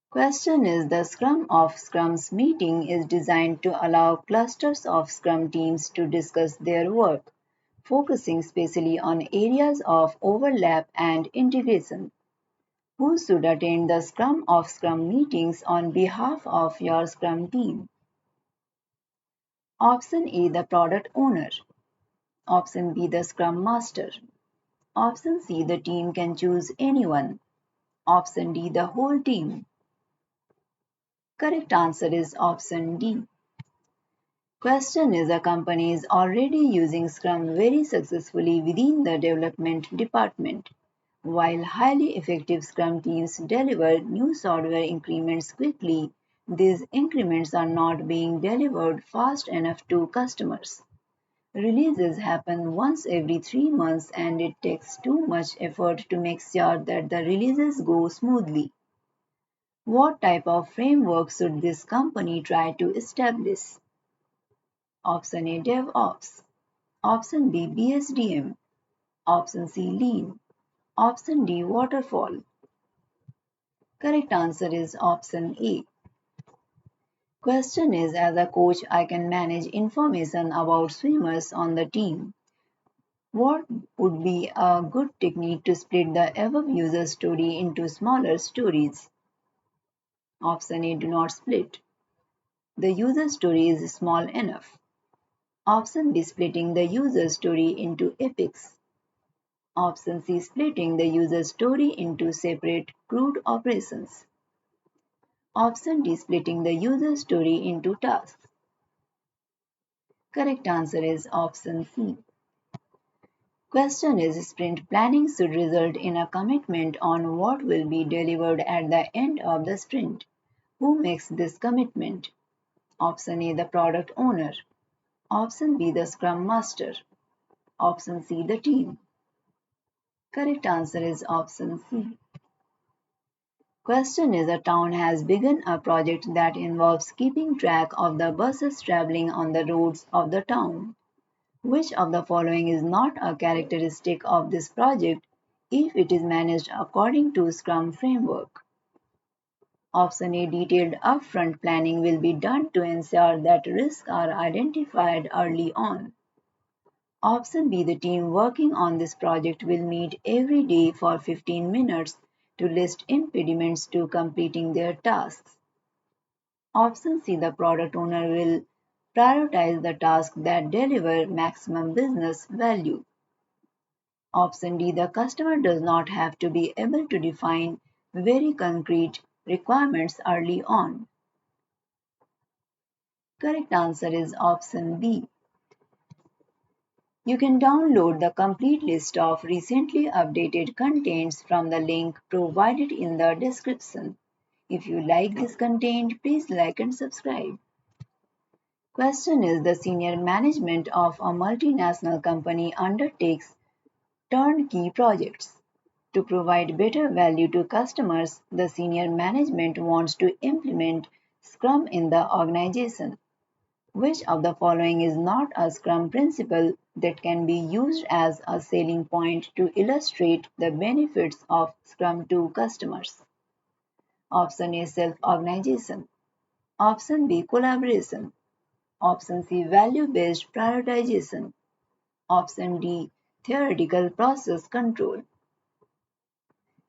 Question is the Scrum of Scrums meeting is designed to allow clusters of Scrum teams to discuss their work, focusing specially on areas of overlap and integration. Who should attend the Scrum of Scrum meetings on behalf of your Scrum team? Option A, the product owner. Option B, the Scrum master. Option C, the team can choose anyone. Option D, the whole team. Correct answer is option D. Question is a company is already using Scrum very successfully within the development department. While highly effective Scrum teams deliver new software increments quickly, these increments are not being delivered fast enough to customers. Releases happen once every 3 months and it takes too much effort to make sure that the releases go smoothly. What type of framework should this company try to establish? Option A, DevOps. Option B, BSDM. Option C, Lean. Option D, Waterfall. Correct answer is option A. Question is, as a coach, I can manage information about swimmers on the team. What would be a good technique to split the above user story into smaller stories? Option A, do not split. The user story is small enough. Option B, splitting the user story into epics. Option C, splitting the user story into separate crude operations. Option D, splitting the user story into tasks. Correct answer is option C. Question is, sprint planning should result in a commitment on what will be delivered at the end of the sprint. Who makes this commitment? Option A, the product owner. Option B, the scrum master. Option C, the team. Correct answer is option C. Question is, a town has begun a project that involves keeping track of the buses traveling on the roads of the town. Which of the following is not a characteristic of this project if it is managed according to Scrum framework? Option A, detailed upfront planning will be done to ensure that risks are identified early on. Option B, the team working on this project will meet every day for 15 minutes to list impediments to completing their tasks. Option C, the product owner will prioritize the tasks that deliver maximum business value. Option D, the customer does not have to be able to define very concrete requirements early on. Correct answer is option B. You can download the complete list of recently updated contents from the link provided in the description. If you like this content, please like and subscribe. Question is, the senior management of a multinational company undertakes turnkey projects. To provide better value to customers, the senior management wants to implement Scrum in the organization. Which of the following is not a Scrum principle that can be used as a selling point to illustrate the benefits of Scrum to customers? Option A, self-organization. Option B, collaboration. Option C, value-based prioritization. Option D, theoretical process control.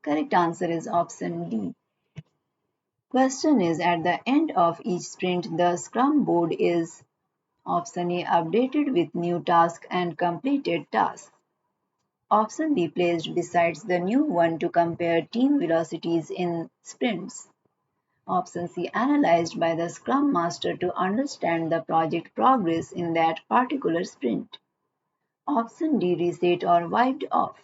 Correct answer is option D. Question is, at the end of each sprint, the Scrum board is option A, updated with new tasks and completed tasks. Option B, placed besides the new one to compare team velocities in sprints. Option C, analyzed by the Scrum Master to understand the project progress in that particular sprint. Option D, reset or wiped off.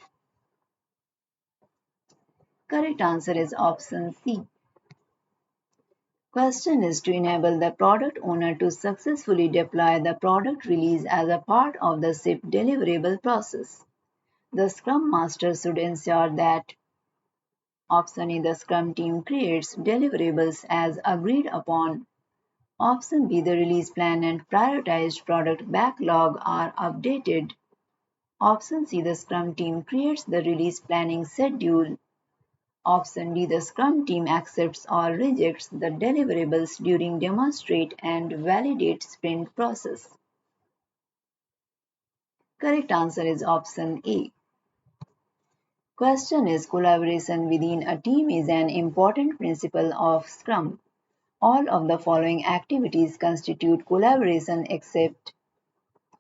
Correct answer is option C. Question is, to enable the product owner to successfully deploy the product release as a part of the SIP deliverable process. The Scrum Master should ensure that option A, the Scrum team creates deliverables as agreed upon. Option B, the release plan and prioritized product backlog are updated. Option C, the Scrum team creates the release planning schedule. Option D. The Scrum team accepts or rejects the deliverables during demonstrate and validate sprint process. Correct answer is option A. Question is collaboration within a team is an important principle of Scrum. All of the following activities constitute collaboration except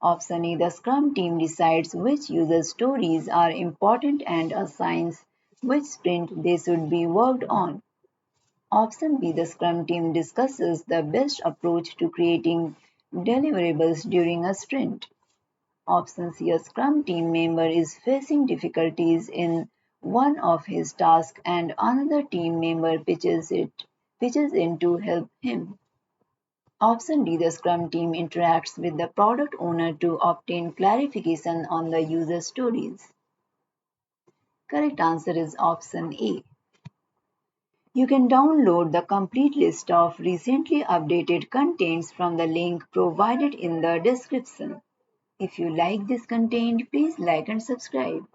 option A. The Scrum team decides which user stories are important and assigns which sprint they should be worked on. Option B. The Scrum team discusses the best approach to creating deliverables during a sprint. Option C. A Scrum team member is facing difficulties in one of his tasks and another team member pitches in to help him. Option D. The Scrum team interacts with the product owner to obtain clarification on the user stories. Correct answer is option A. You can download the complete list of recently updated contents from the link provided in the description. If you like this content, please like and subscribe.